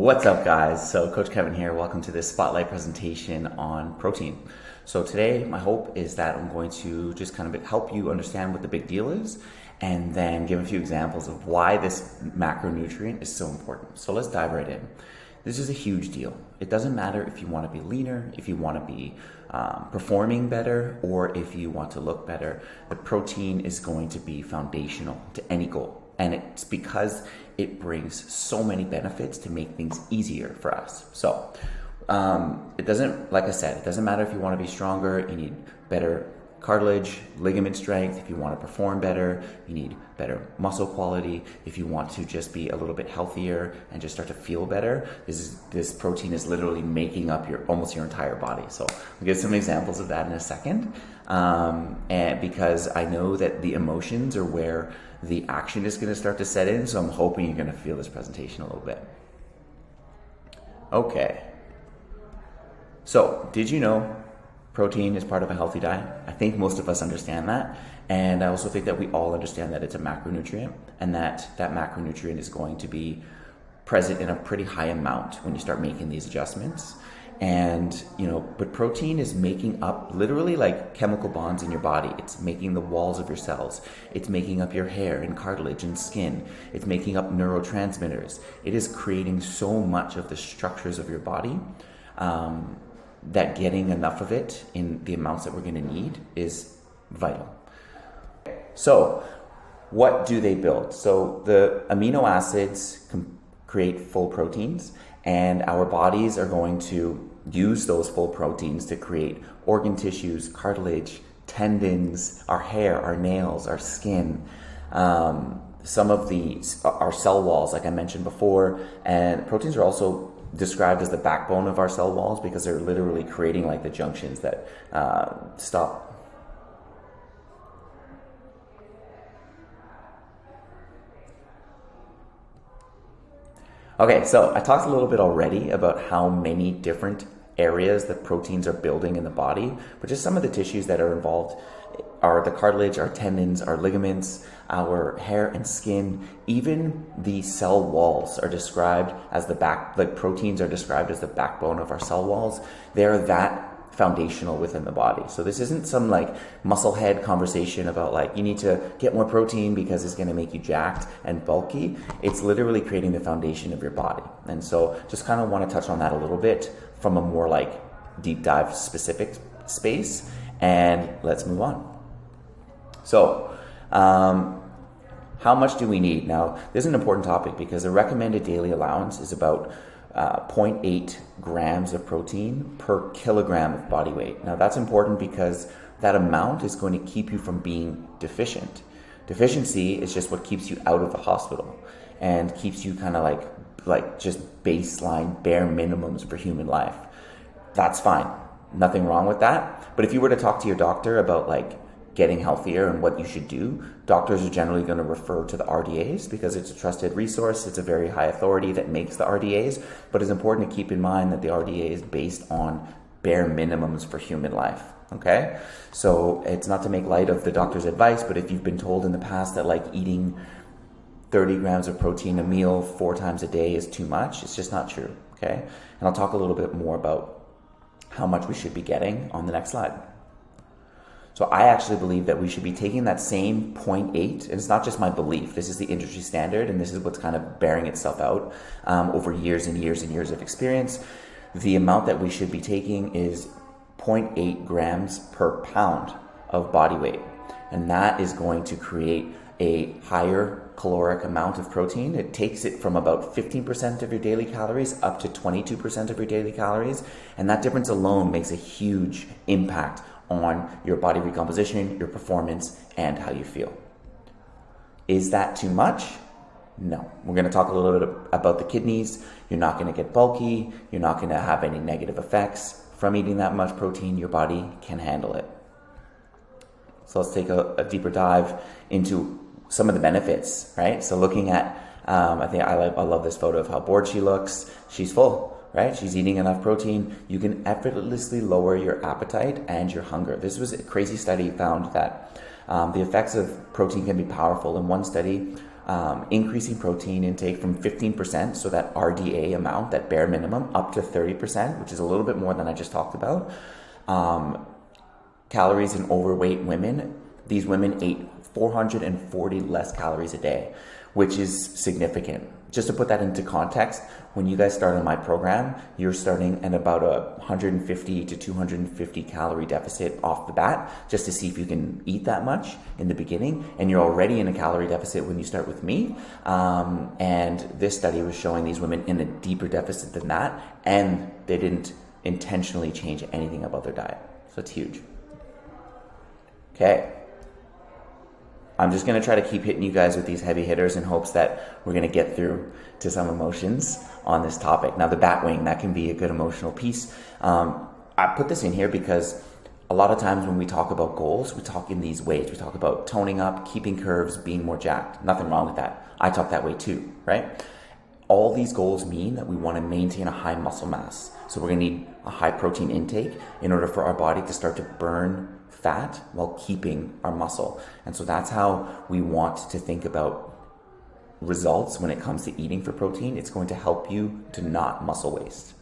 What's up, guys? So Coach Kevin here. Welcome to this spotlight presentation on protein. So today my hope is that I'm going to just kind of help you understand what the big deal is and then give a few examples of why this macronutrient is so important. So let's dive right in. This is a huge deal. It doesn't matter if you want to be leaner, if you want to be performing better, or if you want to look better. The protein is going to be foundational to any goal. And it's because it brings so many benefits to make things easier for us. So it doesn't, like I said, it doesn't matter if you want to be stronger, you need better cartilage, ligament strength. If you want to perform better, you need better muscle quality. If you want to just be a little bit healthier and just start to feel better, this protein is literally making up almost your entire body. So I'll give some examples of that in a second. And because I know that the emotions are where the action is going to start to set in, so I'm hoping you're going to feel this presentation a little bit. Okay. So, did you know protein is part of a healthy diet? I think most of us understand that. And I also think that we all understand that it's a macronutrient and that macronutrient is going to be present in a pretty high amount when you start making these adjustments. And, but protein is making up literally like chemical bonds in your body. It's making the walls of your cells. It's making up your hair and cartilage and skin. It's making up neurotransmitters. It is creating so much of the structures of your body that getting enough of it in the amounts that we're going to need is vital. So what do they build? So the amino acids create full proteins, and our bodies are going to use those full proteins to create organ tissues, cartilage, tendons, our hair, our nails, our skin, some of our cell walls, like I mentioned before. And proteins are also described as the backbone of our cell walls because they're literally creating like the junctions that stop. Okay, so I talked a little bit already about how many different areas that proteins are building in the body, but just some of the tissues that are involved are the cartilage, our tendons, our ligaments, our hair and skin. Even the cell walls are described as proteins are described as the backbone of our cell walls. They're that foundational within the body. So this isn't some like muscle head conversation about like you need to get more protein because it's going to make you jacked and bulky. It's literally creating the foundation of your body. And so just kind of want to touch on that a little bit from a more like deep dive specific space, and let's move on. So how much do we need? Now, this is an important topic because the recommended daily allowance is about 0.8 grams of protein per kilogram of body weight. Now, that's important because that amount is going to keep you from being deficient. Deficiency is just what keeps you out of the hospital and keeps you kind of like just baseline bare minimums for human life. That's fine. Nothing wrong with that. But if you were to talk to your doctor about like getting healthier and what you should do, doctors are generally going to refer to the RDAs because it's a trusted resource. It's a very high authority that makes the RDAs, but it's important to keep in mind that the RDA is based on bare minimums for human life. Okay? So it's not to make light of the doctor's advice, but if you've been told in the past that like eating 30 grams of protein a meal 4 times a day is too much, it's just not true. Okay? And I'll talk a little bit more about how much we should be getting on the next slide. So I actually believe that we should be taking that same 0.8, and it's not just my belief, this is the industry standard, and this is what's kind of bearing itself out over years and years and years of experience. The amount that we should be taking is 0.8 grams per pound of body weight, and that is going to create a higher caloric amount of protein. It takes it from about 15% of your daily calories up to 22% of your daily calories, and that difference alone makes a huge impact on your body recomposition, your performance, and how you feel. Is that too much? No. We're going to talk a little bit about the kidneys. You're not going to get bulky. You're not going to have any negative effects from eating that much protein. Your body can handle it. So let's take a deeper dive into some of the benefits, right? So looking at, I love this photo of how bored she looks. She's full. Right? She's eating enough protein. You can effortlessly lower your appetite and your hunger. This was a crazy study found that the effects of protein can be powerful. In one study, increasing protein intake from 15%, so that RDA amount, that bare minimum, up to 30%, which is a little bit more than I just talked about. Calories in overweight women, these women ate 440 less calories a day, which is significant. Just to put that into context, when you guys start on my program, you're starting at about a 150 to 250 calorie deficit off the bat, just to see if you can eat that much in the beginning. And you're already in a calorie deficit when you start with me. And this study was showing these women in a deeper deficit than that, and they didn't intentionally change anything about their diet. So it's huge. Okay. I'm just going to try to keep hitting you guys with these heavy hitters in hopes that we're going to get through to some emotions on this topic. Now, the bat wing, that can be a good emotional piece. I put this in here because a lot of times when we talk about goals, we talk in these ways. We talk about toning up, keeping curves, being more jacked. Nothing wrong with that. I talk that way too, right? All these goals mean that we want to maintain a high muscle mass. So we're going to need a high protein intake in order for our body to start to burn fat while keeping our muscle. And so that's how we want to think about results when it comes to eating for protein. It's going to help you to not muscle waste.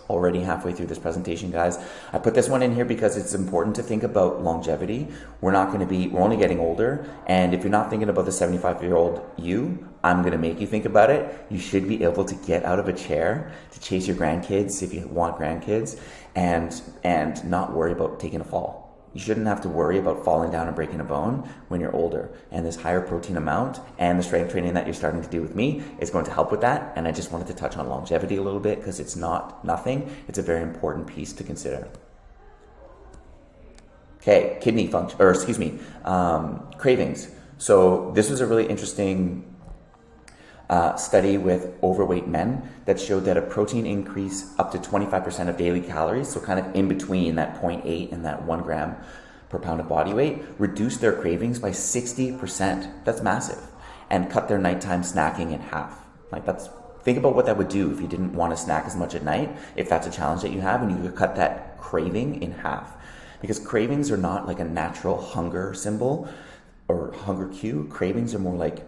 Already halfway through this presentation, guys. I put this one in here because it's important to think about longevity. We're only getting older. And if you're not thinking about the 75-year-old you, I'm going to make you think about it. You should be able to get out of a chair to chase your grandkids if you want grandkids and not worry about taking a fall. You shouldn't have to worry about falling down and breaking a bone when you're older. And this higher protein amount and the strength training that you're starting to do with me is going to help with that. And I just wanted to touch on longevity a little bit because it's not nothing. It's a very important piece to consider. Okay, cravings. So this was a really interesting study with overweight men that showed that a protein increase up to 25% of daily calories, so kind of in between that 0.8 and that 1 gram per pound of body weight, reduced their cravings by 60%. That's massive. And cut their nighttime snacking in half. Think about what that would do if you didn't want to snack as much at night, if that's a challenge that you have, and you could cut that craving in half. Because cravings are not like a natural hunger symbol or hunger cue. Cravings are more like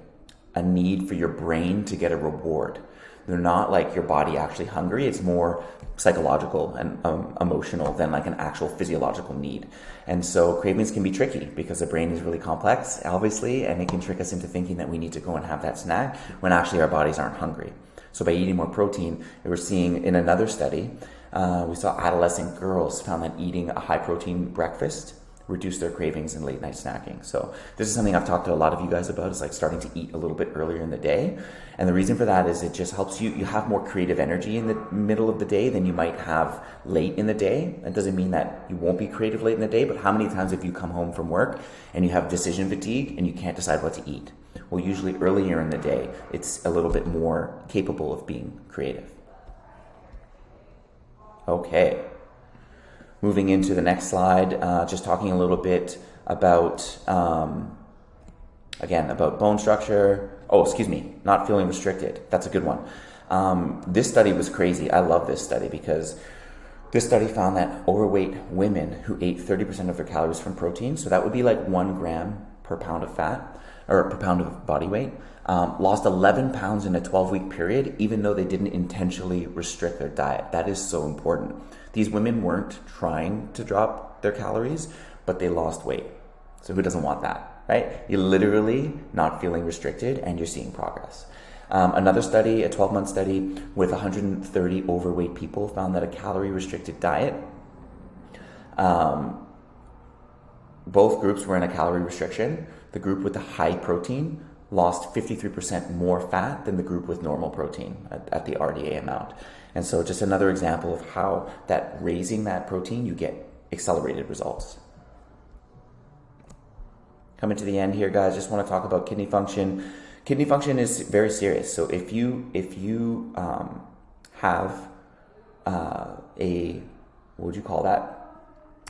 a need for your brain to get a reward. They're not like your body actually hungry. It's more psychological and emotional than like an actual physiological need. And so cravings can be tricky because the brain is really complex, obviously, and it can trick us into thinking that we need to go and have that snack when actually our bodies aren't hungry. So by eating more protein, we're seeing in another study, we saw adolescent girls found that eating a high protein breakfast reduce their cravings and late night snacking. So this is something I've talked to a lot of you guys about, is like starting to eat a little bit earlier in the day. And the reason for that is it just helps you have more creative energy in the middle of the day than you might have late in the day. It doesn't mean that you won't be creative late in the day, but how many times have you come home from work and you have decision fatigue and you can't decide what to eat? Well, usually earlier in the day, it's a little bit more capable of being creative. Okay. Moving into the next slide, just talking a little bit about, about bone structure. Not feeling restricted. That's a good one. This study was crazy. I love this study because this study found that overweight women who ate 30% of their calories from protein, so that would be like 1 gram per pound of fat, or per pound of body weight, lost 11 pounds in a 12-week period, even though they didn't intentionally restrict their diet. That is so important. These women weren't trying to drop their calories, but they lost weight. So who doesn't want that, right? You're literally not feeling restricted and you're seeing progress. Another study, a 12-month study with 130 overweight people, found that a calorie-restricted diet, both groups were in a calorie restriction. The group with the high protein lost 53% more fat than the group with normal protein at the RDA amount. And so just another example of how that raising that protein, you get accelerated results. Coming to the end here, guys, just want to talk about kidney function. Kidney function is very serious. So if you have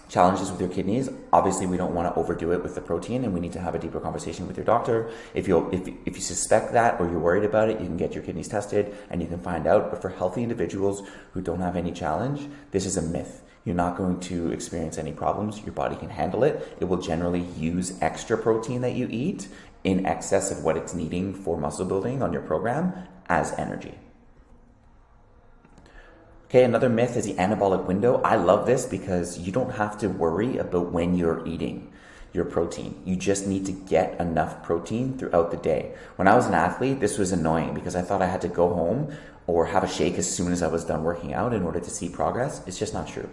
challenges with your kidneys, obviously we don't want to overdo it with the protein, and we need to have a deeper conversation with your doctor. If you suspect that or you're worried about it, you can get your kidneys tested and you can find out. But for healthy individuals who don't have any challenge, this is a myth. You're not going to experience any problems. Your body can handle it. It will generally use extra protein that you eat in excess of what it's needing for muscle building on your program as energy. Okay, another myth is the anabolic window. I love this because you don't have to worry about when you're eating your protein. You just need to get enough protein throughout the day. When I was an athlete, this was annoying because I thought I had to go home or have a shake as soon as I was done working out in order to see progress. It's just not true.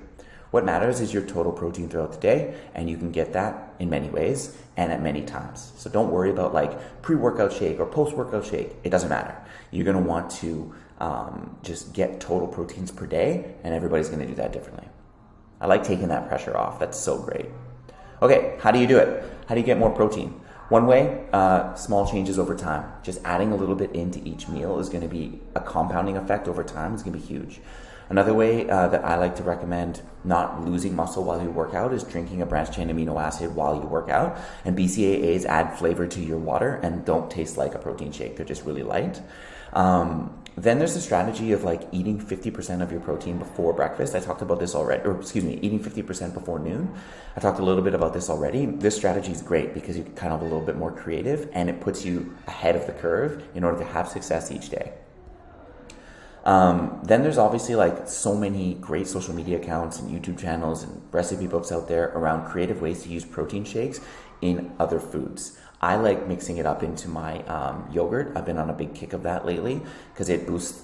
What matters is your total protein throughout the day, and you can get that in many ways and at many times. So don't worry about like pre-workout shake or post-workout shake. It doesn't matter. You're going to want to just get total proteins per day, and everybody's going to do that differently. I like taking that pressure off. That's so great. Okay, how do you do it? How do you get more protein? One way, small changes over time. Just adding a little bit into each meal is going to be a compounding effect over time. It's going to be huge. Another way that I like to recommend not losing muscle while you work out is drinking a branched chain amino acid while you work out. And BCAAs add flavor to your water and don't taste like a protein shake. They're just really light. Then there's the strategy of like eating 50% of your protein before breakfast. I talked about this already, eating 50% before noon. I talked a little bit about this already. This strategy is great because you're kind of a little bit more creative and it puts you ahead of the curve in order to have success each day. Then there's obviously like so many great social media accounts and YouTube channels and recipe books out there around creative ways to use protein shakes in other foods. I like mixing it up into my yogurt. I've been on a big kick of that lately because it boosts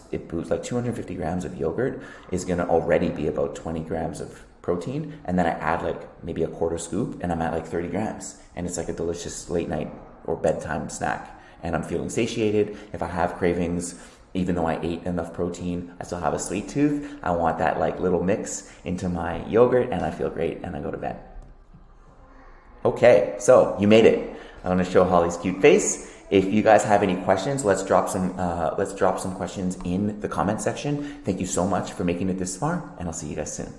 like 250 grams of yogurt is going to already be about 20 grams of protein. And then I add like maybe a quarter scoop and I'm at like 30 grams. And it's like a delicious late night or bedtime snack. And I'm feeling satiated. If I have cravings, even though I ate enough protein, I still have a sweet tooth. I want that like little mix into my yogurt and I feel great and I go to bed. Okay, so you made it. I'm going to show Holly's cute face. If you guys have any questions, let's drop some questions in the comment section. Thank you so much for making it this far, and I'll see you guys soon.